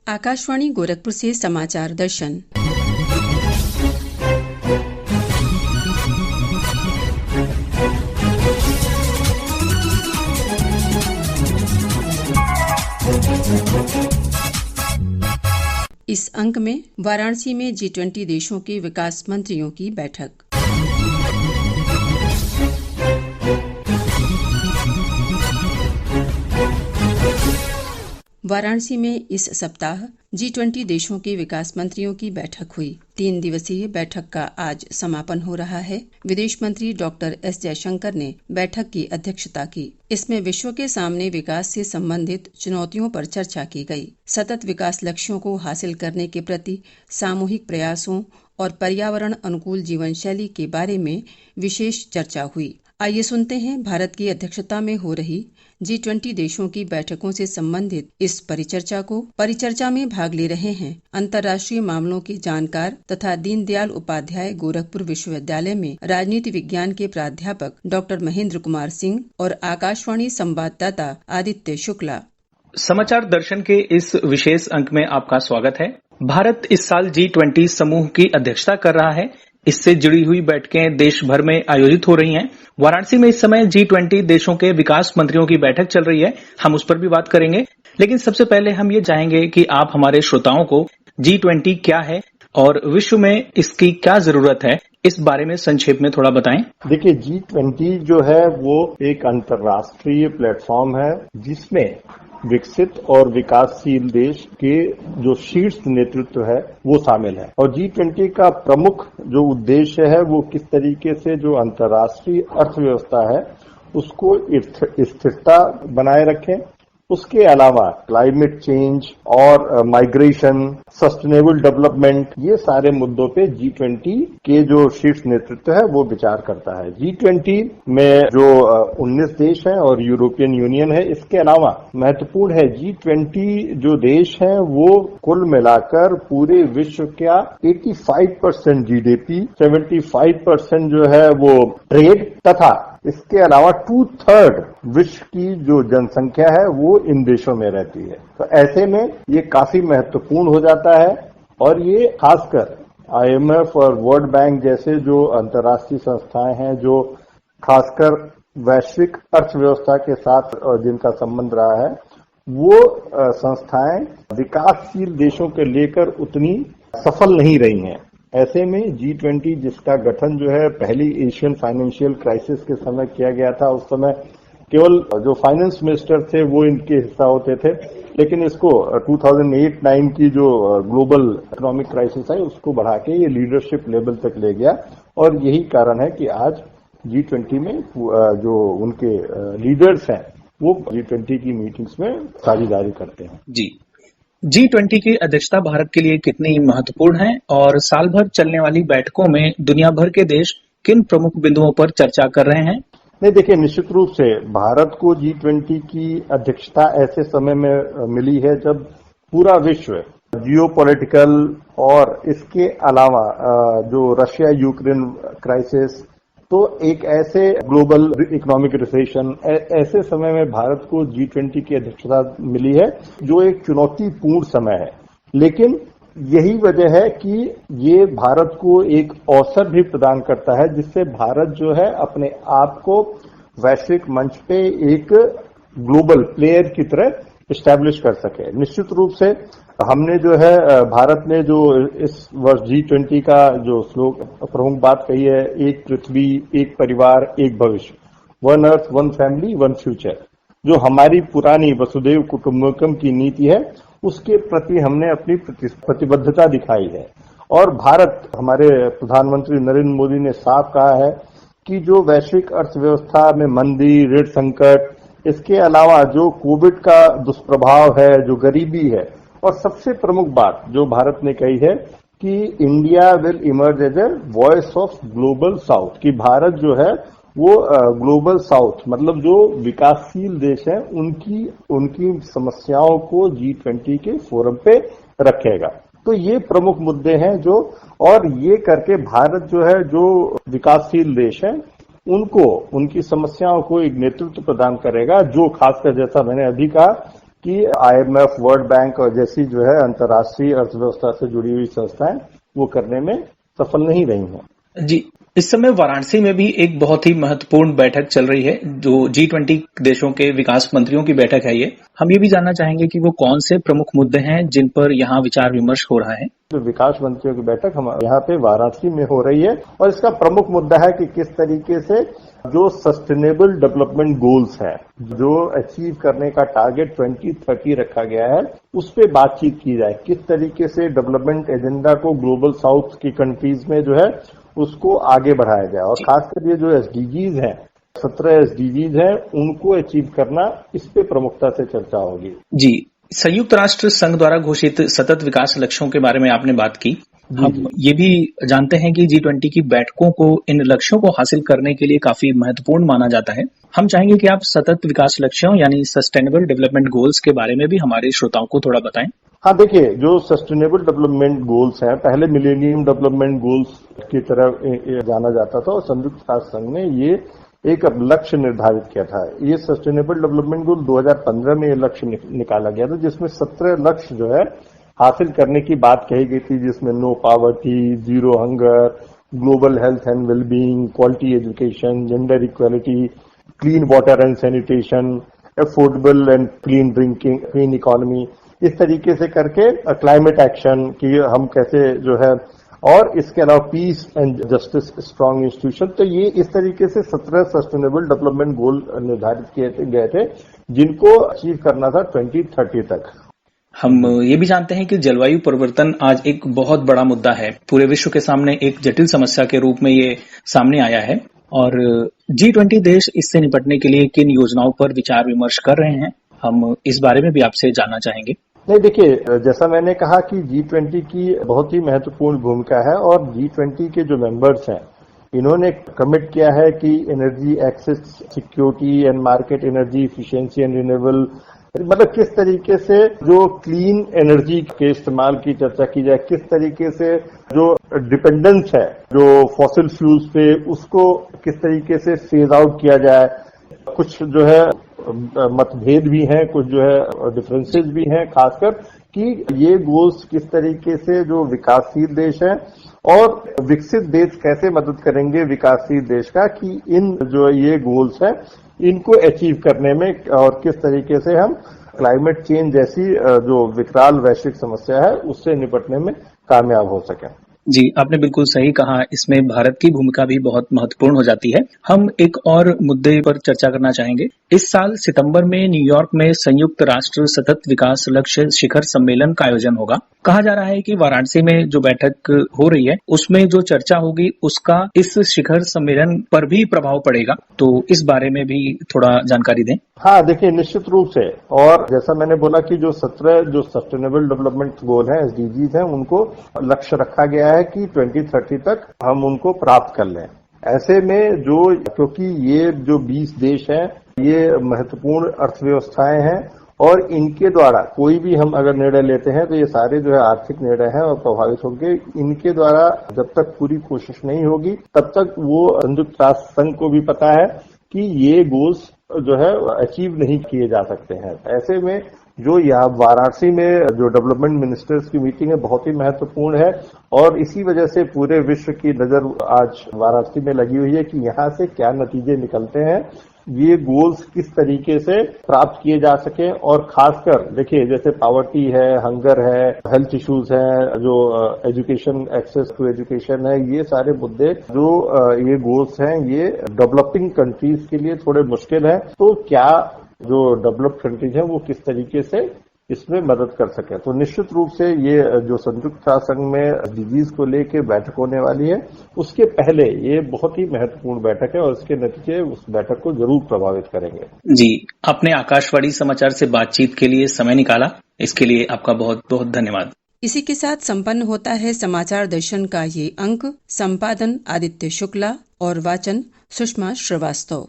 आकाशवाणी गोरखपुर से समाचार दर्शन। इस अंक में वाराणसी में G20 देशों के विकास मंत्रियों की बैठक। वाराणसी में इस सप्ताह G20 देशों के विकास मंत्रियों की बैठक हुई। 3 दिवसीय बैठक का आज समापन हो रहा है। विदेश मंत्री डॉक्टर एस जयशंकर ने बैठक की अध्यक्षता की। इसमें विश्व के सामने विकास से संबंधित चुनौतियों पर चर्चा की गई। सतत विकास लक्ष्यों को हासिल करने के प्रति सामूहिक प्रयासों और पर्यावरण अनुकूल जीवन शैली के बारे में विशेष चर्चा हुई। आइए सुनते हैं भारत की अध्यक्षता में हो रही G20 देशों की बैठकों से संबंधित इस परिचर्चा को। परिचर्चा में भाग ले रहे हैं अंतर्राष्ट्रीय मामलों के जानकार तथा दीनदयाल उपाध्याय गोरखपुर विश्वविद्यालय में राजनीति विज्ञान के प्राध्यापक डॉक्टर महेंद्र कुमार सिंह और आकाशवाणी संवाददाता आदित्य शुक्ला। समाचार दर्शन के इस विशेष अंक में आपका स्वागत है। भारत इस साल G20 समूह की अध्यक्षता कर रहा है। इससे जुड़ी हुई बैठकें देश भर में आयोजित हो रही हैं। वाराणसी में इस समय G20 देशों के विकास मंत्रियों की बैठक चल रही है। हम उस पर भी बात करेंगे, लेकिन सबसे पहले हम ये चाहेंगे कि आप हमारे श्रोताओं को G20 क्या है और विश्व में इसकी क्या जरूरत है, इस बारे में संक्षेप में थोड़ा बताएं। देखिए, G20 जो है वो एक अंतर्राष्ट्रीय प्लेटफॉर्म है जिसमें विकसित और विकासशील देश के जो शीर्ष नेतृत्व है वो शामिल है। और G20 का प्रमुख जो उद्देश्य है वो किस तरीके से जो अंतर्राष्ट्रीय अर्थव्यवस्था है उसको स्थिरता बनाए रखें। उसके अलावा क्लाइमेट चेंज और माइग्रेशन, सस्टेनेबल डेवलपमेंट, ये सारे मुद्दों पे G20 के जो शीर्ष नेतृत्व है वो विचार करता है। G20 में जो 19 देश हैं और यूरोपियन यूनियन है, इसके अलावा महत्वपूर्ण है G20 जो देश हैं वो कुल मिलाकर पूरे विश्व का 85% GDP, 75% जो है वो ट्रेड तथा इसके अलावा 2/3 विश्व की जो जनसंख्या है वो इन देशों में रहती है। तो ऐसे में ये काफी महत्वपूर्ण हो जाता है और ये खासकर IMF और वर्ल्ड बैंक जैसे जो अंतर्राष्ट्रीय संस्थाएं हैं जो खासकर वैश्विक अर्थव्यवस्था के साथ जिनका संबंध रहा है, वो संस्थाएं विकासशील देशों के लेकर उतनी सफल नहीं रही हैं। ऐसे में G20 जिसका गठन जो है पहली एशियन फाइनेंशियल क्राइसिस के समय किया गया था, उस समय केवल जो फाइनेंस मिनिस्टर थे वो इनके हिस्सा होते थे, लेकिन इसको 2008-9 की जो ग्लोबल इकोनॉमिक क्राइसिस है उसको बढ़ा के ये लीडरशिप लेवल तक ले गया। और यही कारण है कि आज G20 में जो उनके लीडर्स हैं वो G20 की मीटिंग्स में साझेदारी करते हैं। जी, G20 की अध्यक्षता भारत के लिए कितनी महत्वपूर्ण है और साल भर चलने वाली बैठकों में दुनिया भर के देश किन प्रमुख बिंदुओं पर चर्चा कर रहे हैं? नहीं, देखिए, निश्चित रूप से भारत को G20 की अध्यक्षता ऐसे समय में मिली है जब पूरा विश्व जियोपॉलिटिकल और इसके अलावा जो रशिया यूक्रेन क्राइसिस, तो एक ऐसे ग्लोबल इकोनॉमिक रिसेशन, ऐसे समय में भारत को G20 की अध्यक्षता मिली है जो एक चुनौतीपूर्ण समय है। लेकिन यही वजह है कि ये भारत को एक अवसर भी प्रदान करता है जिससे भारत जो है अपने आप को वैश्विक मंच पे एक ग्लोबल प्लेयर की तरह एस्टैब्लिश कर सके। निश्चित रूप से हमने जो है भारत ने जो इस वर्ष G20 का जो प्रमुख बात कही है, एक पृथ्वी, एक परिवार, एक भविष्य, 1 अर्थ, 1 फैमिली, 1 फ्यूचर, जो हमारी पुरानी वसुधैव कुटुंबकम की नीति है उसके प्रति हमने अपनी प्रतिबद्धता दिखाई है। और भारत, हमारे प्रधानमंत्री नरेंद्र मोदी ने साफ कहा है कि जो वैश्विक अर्थव्यवस्था में मंदी, ऋण संकट, इसके अलावा जो कोविड का दुष्प्रभाव है, जो गरीबी है, और सबसे प्रमुख बात जो भारत ने कही है कि India will emerge as a voice of global south, कि भारत जो है वो ग्लोबल साउथ मतलब जो विकासशील देश है उनकी समस्याओं को G20 के फोरम पे रखेगा। तो ये प्रमुख मुद्दे हैं जो, और ये करके भारत जो है जो विकासशील देश है उनको उनकी समस्याओं को एक नेतृत्व प्रदान करेगा, जो खासकर जैसा मैंने अभी कहा कि IMF, वर्ल्ड बैंक और जैसी जो है अंतर्राष्ट्रीय अर्थव्यवस्था से जुड़ी हुई संस्थाएं वो करने में सफल नहीं रही हैं। जी, इस समय वाराणसी में भी एक बहुत ही महत्वपूर्ण बैठक चल रही है, जो G20 देशों के विकास मंत्रियों की बैठक है। ये हम ये भी जानना चाहेंगे कि वो कौन से प्रमुख मुद्दे हैं जिन पर यहाँ विचार विमर्श हो रहा है। जो विकास मंत्रियों की बैठक हम यहाँ पे वाराणसी में हो रही है और इसका प्रमुख मुद्दा है कि किस तरीके से जो सस्टेनेबल डेवलपमेंट गोल्स है, जो अचीव करने का टारगेट 2030 रखा गया है, उस पे बातचीत की जाए। किस तरीके से डेवलपमेंट एजेंडा को ग्लोबल साउथ की कंट्रीज में जो है उसको आगे बढ़ाया जाए और खासकर ये जो एसडीजीज हैं, 17 एसडीजीज हैं, उनको अचीव करना, इस पे प्रमुखता से चर्चा होगी। जी, संयुक्त राष्ट्र संघ द्वारा घोषित सतत विकास लक्ष्यों के बारे में आपने बात की। हम ये भी जानते हैं कि G20 की बैठकों को इन लक्ष्यों को हासिल करने के लिए काफी महत्वपूर्ण माना जाता है। हम चाहेंगे कि आप सतत विकास लक्ष्यों यानी सस्टेनेबल डेवलपमेंट गोल्स के बारे में भी हमारे श्रोताओं को थोड़ा बताएं। हाँ, देखिए, जो सस्टेनेबल डेवलपमेंट गोल्स हैं, पहले मिलेनियम डेवलपमेंट गोल्स की तरह जाना जाता था और संयुक्त राष्ट्र संघ ने ये एक लक्ष्य निर्धारित किया था। ये सस्टेनेबल डेवलपमेंट गोल 2015 में ये लक्ष्य निकाला गया था, जिसमें 17 लक्ष्य जो है हासिल करने की बात कही गई थी, जिसमें no poverty, zero hunger, global health and wellbeing, quality education, gender equality, clean water and sanitation, affordable and clean drinking, clean economy, इस तरीके से करके क्लाइमेट एक्शन की हम कैसे जो है, और इसके अलावा peace and justice strong institution. तो ये इस तरीके से 17 सस्टेनेबल डेवलपमेंट गोल निर्धारित किए गए थे, जिनको अचीव करना था 2030 तक। हम ये भी जानते हैं कि जलवायु परिवर्तन आज एक बहुत बड़ा मुद्दा है, पूरे विश्व के सामने एक जटिल समस्या के रूप में ये सामने आया है और G20 देश इससे निपटने के लिए किन योजनाओं पर विचार विमर्श कर रहे हैं, हम इस बारे में भी आपसे जानना चाहेंगे। नहीं, देखिए, जैसा मैंने कहा कि G20 की बहुत ही महत्वपूर्ण भूमिका है और G20 के जो मेंबर्स हैं, इन्होंने कमिट किया है कि energy access security and market, energy efficiency and renewable, मतलब किस तरीके से जो क्लीन एनर्जी के इस्तेमाल की चर्चा की जाए, किस तरीके से जो डिपेंडेंस है जो फॉसिल फ्यूल्स पे, उसको किस तरीके से फेज आउट किया जाए। कुछ जो है मतभेद भी हैं, कुछ जो है डिफरेंसेस भी हैं, खासकर कि ये गोल्स किस तरीके से जो विकासशील देश हैं और विकसित देश कैसे मदद करेंगे विकासशील देश का कि इन जो ये गोल्स हैं इनको अचीव करने में, और किस तरीके से हम क्लाइमेट चेंज जैसी जो विकराल वैश्विक समस्या है उससे निपटने में कामयाब हो सकें। जी, आपने बिल्कुल सही कहा, इसमें भारत की भूमिका भी बहुत महत्वपूर्ण हो जाती है। हम एक और मुद्दे पर चर्चा करना चाहेंगे। इस साल सितंबर में न्यूयॉर्क में संयुक्त राष्ट्र सतत विकास लक्ष्य शिखर सम्मेलन का आयोजन होगा। कहा जा रहा है कि वाराणसी में जो बैठक हो रही है उसमें जो चर्चा होगी उसका इस शिखर सम्मेलन पर भी प्रभाव पड़ेगा, तो इस बारे में भी थोड़ा जानकारी दें। हाँ, देखिए, निश्चित रूप से, और जैसा मैंने बोला कि जो 17 जो सस्टेनेबल डेवलपमेंट गोल हैं, एसडीजीज हैं, उनको लक्ष्य रखा गया है कि 2030 तक हम उनको प्राप्त कर लें। ऐसे में जो, क्योंकि ये जो 20 देश हैं ये महत्वपूर्ण अर्थव्यवस्थाएं हैं और इनके द्वारा कोई भी हम अगर निर्णय लेते हैं तो ये सारे जो है आर्थिक निर्णय हैं और प्रभावित होंगे। इनके द्वारा जब तक पूरी कोशिश नहीं होगी तब तक वो संयुक्त राष्ट्र संघ को भी पता है कि ये गोल्स जो है अचीव नहीं किए जा सकते हैं। ऐसे में जो यहाँ वाराणसी में जो डेवलपमेंट मिनिस्टर्स की मीटिंग है बहुत ही महत्वपूर्ण है और इसी वजह से पूरे विश्व की नजर आज वाराणसी में लगी हुई है कि यहाँ से क्या नतीजे निकलते हैं, ये गोल्स किस तरीके से प्राप्त किए जा सके। और खासकर देखिए, जैसे पॉवर्टी है, हंगर है, हेल्थ इश्यूज हैं, जो एजुकेशन, एक्सेस टू एजुकेशन है, ये सारे मुद्दे जो ये गोल्स हैं ये डेवलपिंग कंट्रीज के लिए थोड़े मुश्किल है। तो क्या जो डेवलप्ड कंट्रीज हैं वो किस तरीके से इसमें मदद कर सके। तो निश्चित रूप से ये जो संयुक्त राष्ट्र संघ में डिजीज को लेकर बैठक होने वाली है उसके पहले ये बहुत ही महत्वपूर्ण बैठक है और इसके नतीजे उस बैठक को जरूर प्रभावित करेंगे। जी, आपने आकाशवाणी समाचार से बातचीत के लिए समय निकाला, इसके लिए आपका बहुत बहुत धन्यवाद। इसी के साथ संपन्न होता है समाचार दर्शन का ये अंक। संपादन आदित्य शुक्ला और वाचन सुषमा श्रीवास्तव।